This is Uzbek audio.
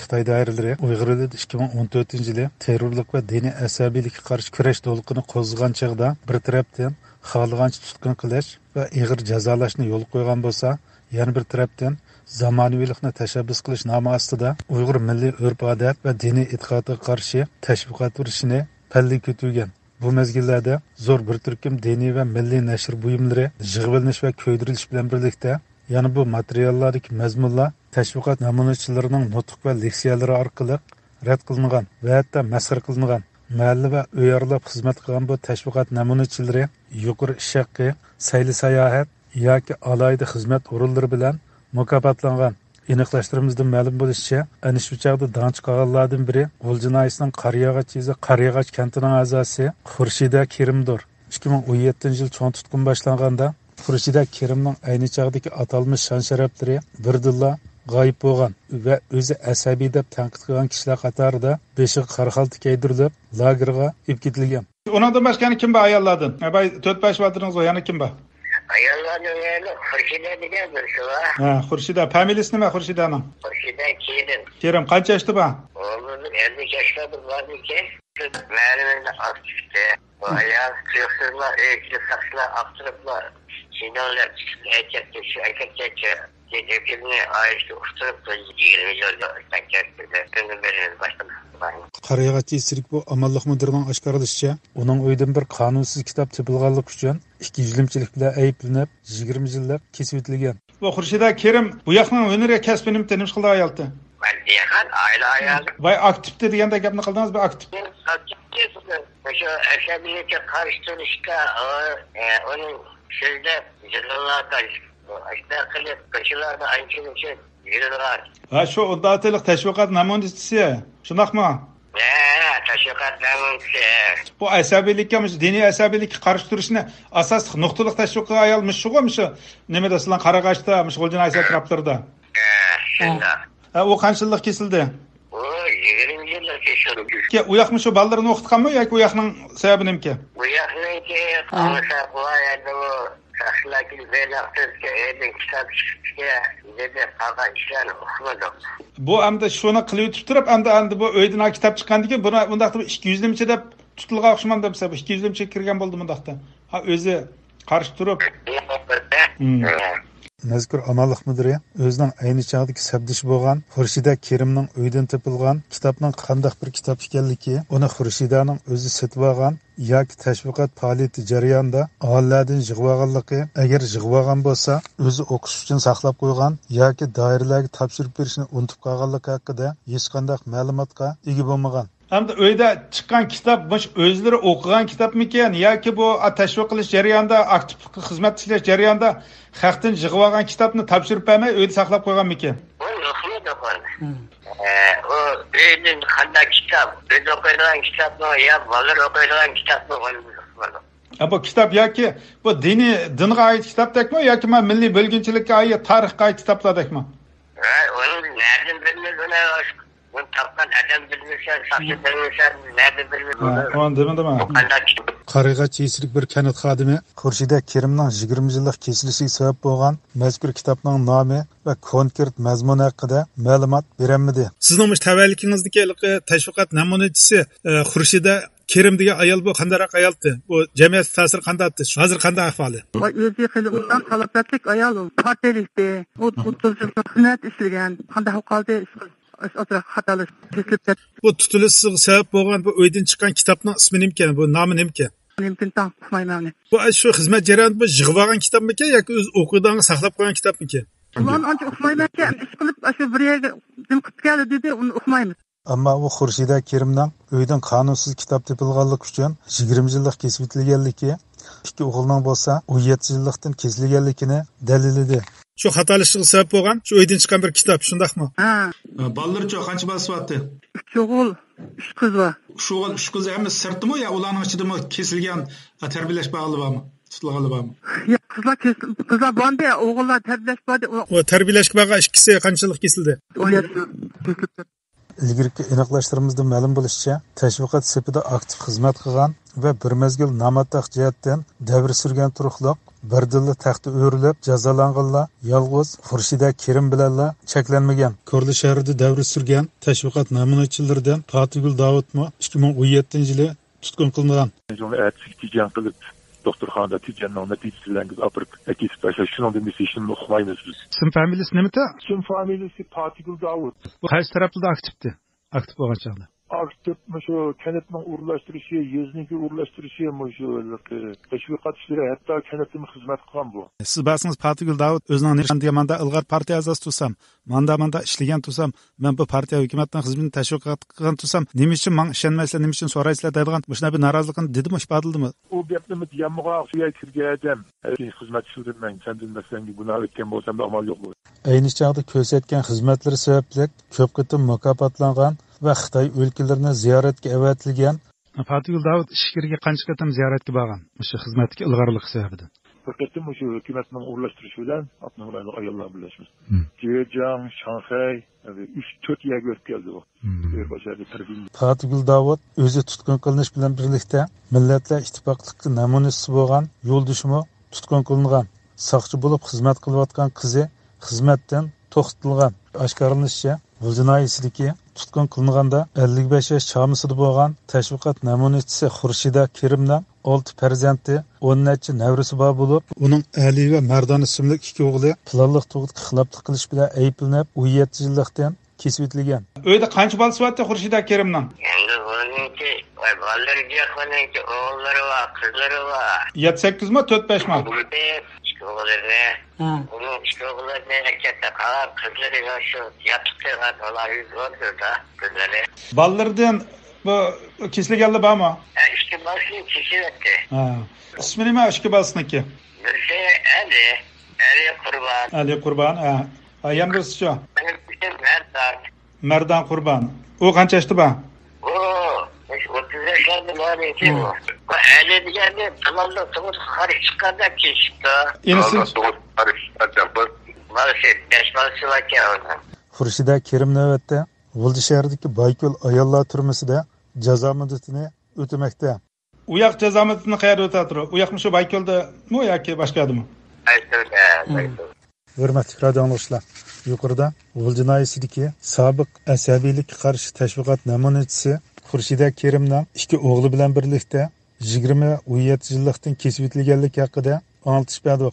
Xitoy doiralari Uyg'ur elida 2014-yili terrorlik va diniy asabiylikka qarshi kurash to'lqini qo'zg'agan chog'da bir tarafdan xohlagancha tutqun qilish va ig'ir jazolashni yo'l qo'ygan bo'lsa, yana bir tarafdan zamonaviylikni tashabbus qilish nomi ostida Uyg'ur milliy urf-odat va diniy e'tiqodga qarshi tashviqot urishini palli ko'tuvgan. Bu mezgillarda zo'r bir turkum diniy va milliy nashr buyumlari yig'ilinish va ko'ydirilish bilan birlikda yana bu materiallardagi mazmunlar tashviqot namunachilarining nutq va leksiyalari orqali rad qilingan va hatto masxar qilingan. Mahalla va uy aralab xizmat qilgan bu tashviqot namunachilari yuqori ish haqqi, sayli sayohat yoki alohida xizmat o'rinlari bilan mukofotlangan. Aniqlashtirimizdan ma'lum bo'lishicha, ana shu chog'da danch qolganlardan biri G'uljinoyisning Qaryag'ach kantining a'zosi Xurshida Kerimdir. 2017-yil cho'ng tutqun boshlanganda Xurshida Kerimning ayni chog'dagi atalmish shon-sharaflari birdilla g'oyib bo'lgan va o'zi asabiy deb tanqid qilgan kishilar qatorida beshiq qarxalti kaydirilib, lagerga olib ketilgan. Ondan boshqa kim bor ayollardan? Abay 4-5 vatringiz yana kim bor? Ayollarning ayoli Xurshida degan birisi bor. Ha, Xurshida. Familiyasi nima Xurshidaning? Xurshida Kerim. Kerim qancha yoshda bor? O'g'li 50 yoshda borniki. Ma'lumotni olibdi. Bu ayol suyuqsizlar, ekli saxlar, aqtiriblar. Sinonlar aytdi, shu aytdi. Cebimni ayıştı, uçturup 20 yılda Qaryag'ach Esrik bu amalliq müdirining oshkorlashicha, uning uydan bir qonunsiz kitob topilganlik uchun 2 yuzlimchilik bilan ayblanib 20 yillab kesib o'tilgan. Bu Xurshida Kerim bu yoqning o'neriga kasbini tanish qildi ayoldi. Ben diyegan aile ayol. Vay aktivdi deganda gapni qildingiz, bu aktiv. Şu asabiyetga qarshi onun sizde yıllarga Aşağı kılıp kaçılarda aynı şey yürüdüler. Ha şu odatılık teşvikat namunisi. Şundaqmı? Teşvikat namunisi. Bu asabilikka, dini asabilikka qarshi turishni asas nuqtaliq teşviqqa ayolmish shu'mi shu? Nimada sizlar Qarag'achda, G'uljinoyis atroflarida. Shunda. Ha u qanchalik kesildi? O 20 yillar kesildi. Ki u yoqmi shu bolalarni o'qitganmi yoki u yoqning sababi nimki? Bu yoqniki qancha qo'yadi bu. Ahlaki velaketke edin kitap çıkışga dedi qaga işlerini okumadım. Bu hamda şunu qilib turib, hamda bu uydan kitap chiqqandan bundaqda 200limcha deb tutilgan o'xshaman deb hisob 200limcha kirgan bo'ldi bundaqda. Ha o'zi qarshi turib. Mazkur amalliq mudiri o'zining ayni chog'dagi sabdish bo'lgan Xurshida Kerimning uydan topilgan kitobning qanday bir kitob ekanligi, uni Xurshidaning o'zi sotib olgan yoki tashviqot faoliyati jarayonida aholilardan yig'ib olganligi, agar yig'ib olgan bo'lsa, o'zi o'qish uchun saqlab qo'ygan yoki doiralarga topshirib berishni unutib qolganligi haqida hech qanday ma'lumotga ega bo'lmagan. Hamda uyda chiqqan kitob o'zlari o'qigan kitobmikan yoki bu tashviq qilish jarayonida aktiv xizmat qilish jarayonida xalqdan yig'ib olgan kitobni topshirib bermay uyda saqlab qo'yganmikan? O uydan qanday kitob, uyda o'qiydigan kitobmi yo bolalar o'qiydigan kitobmi bu kitob yoki bu dinga oid kitobdakmi yoki milliy bo'lginchilikka oid tarixga oid kitoblardakmi? Onun nereden bilmiyorsun? Bunu tapkan adam bilmişler, saksı bilmişler, nerede bilmişler? Onu demedim ha. Qaryag'ach Esrik bir kanat xodimi Xurshida Kerimning 20 yillik kesilishiga sabab bo'lgan mazkur kitobning nomi va konkret mazmuni haqida ma'lumot berolmadi. Sizning tavallikingizdagi tashviqot namunachisi Xurshida Kerim degan ayol bu qandayroq ayoldi? Bu jamiyat ta'siri qanday etdi? Hozir qanday ahvoli? O'zi xilqdan talablik ayol, partiyalikdi. O 30 yil xizmat ishlagan, qanday qoldi? Bu tutilish sabab bo'lgan bu uydan chiqqan kitobning ismi nimkan? Bu nomi nimkan? Bu shu xizmat jarayonida bu yig'ib olgan kitobmikan yoki o'z o'qidan saqlab qo'ygan kitobmikan? Ular ancha o'qimaymanki, ish qilib shu bir yerga dim qilib keldi dedi, uni o'qimaymiz. Ammo u Xurshida Kerimning uydan qonunsiz kitob topilganlik uchun 20 yillik kesib o'tilganligi, ikki o'g'ilning bo'lsa 17 yillikdan kesilganligini dalilidi. Shu xatolashlik sabab bo'lgan, shu uydan chiqqan bir kitob, shundaqmi? Ha. Bolalarcha qancha bola sifatdi? 3 o'g'il, 3 qiz bor. Shu o'g'il 3 qiz ham sirtimi yo ularning ichidami kesilgan tarbiyalash bog'li bormi? Tutilganlar bormi? Yo'q, qizlar bordi, o'g'illar tarbiyalash bordi. O tarbiyalash bog'i ikkisi qanchalik kesildi? 17. Ilgirki aniqlashtirimizdan ma'lum bo'lishicha, tashviqot sepida aktiv xizmat qilgan va bir mezgil namataq jihatdan davr surgan turuqliq birdilla taxti o'rilib jazolanganlar yolg'iz Xurshida Kerim bilanla cheklanmagan. Ko'rli shahrida davr surgan tashviqot namunachilaridan Fatihgul Davudmi 2017-yili tutqun qilingan. Doktorxonada tijjanning natijalarini olib ketib tashlash shundan demesini uqmaymiz biz. Sim familiyasi nimada? Sim familiyasi Fatihgul Davud. Bu qaysi tarafda aktiv bo'lgan chog'da? Aktiv shu kanatning o'rlashtirishi, yezniki o'rlashtirishi shu tashviqot ishlari hatto kanatning xizmat qilgan bu. Siz basingiz Fatihgul Davud o'zining nishonida manda ilg'or partiya a'zosi tursam, manda ishlagan tursam, men bu partiya hukumatning xizmatini tashviqot qilgan tursam, nima uchun men ishonmaysizlar, nima uchun so'raysizlar deydigan shunday bir norozilikni dedimi, ifodaldimi? U gapni yammoq suya kirgan xizmat ishlayman, sen bilmasanga gunoh etgan bo'lsam da amal yo'q bu. Ayni chog'da ko'rsatgan xizmatlari sababli ko'p qatim mukofotlangan va Xitoy o'lkalarini ziyoratga avatilgan. Fatihgul Davud ishkirga qancha qatim ziyoratga borgan? O'sha xizmatga ilg'orlik sababidan. Faqat shu hukumatning o'rlashtirishi bilan atnolarni ayollar birlashmiz. Jejang, Shanxay, 3-4 yerga o'tib keldi u. Fatihgul Davud o'zi tutqun qilinish bilan birlikda Millatlar Ittifoqligi namunasi bo'lgan Yo'ldoshmi tutqun qilingan. Saqchi bo'lib xizmat qilayotgan qizi xizmatdan to'xtatilgan. Oshkorlanishicha, bu jinoyatchiligi tutqun qilinganda 55 yosh chomisida bo'lgan tashviqot namunachisi Xurshida Kerimning 6 farzandi, 10 necha nevrasi bor bo'lib, uning Ali va Mardon ismli 2 o'g'li planliq tug'utga xiloflik qilish bilan ayblanib, 17 yillikdan kesib o'tilgan. Uyda qancha bola bor Xurshida Kerimning? Endi o'ziniki bolalar yo'qmaniki, o'g'illari va qizlari var. 7-8 mi, 4-5 mi? Bunun işkoğullarına erkekte kalan kızları ya şu yaptıkları dolar 100 oldu da kızları. Ballardan bu kesli geldi bağ mı? İşte başını kişi etti. İsmi ne mi aşkı balsınınki? Birisi Ali Kurban. Ali Kurban. Yan birisi şu. Benim bizim Merdan. Merdan Kurban. O kaç yaşlı bağ? O 30 yaşlarında var ki o. Ali diye tamamda tavuk karış çıkardı geçti. Yenisi? Maalesef 5 balısı var ki orada. Xurshida Kerim navbatda G'ulji shahridagi Baykul ayollar turmusida jazo muddatini o'tamoqda. U yoq jazo muddatini qayerda o'tadi? U yoqmi shu Baykulda-mi yoki boshqa yerda? Baykulda. Hurmatli radio anglashlar, yuqorida G'ulji jinoyatchiligi sobiq asabiylikka qarshi tashviqot namunachisi Xurshida Kerimning 2 o'g'li bilan birlikda 20 va 17 yillikdan kesib o'tilganligi haqida anglatish berdi.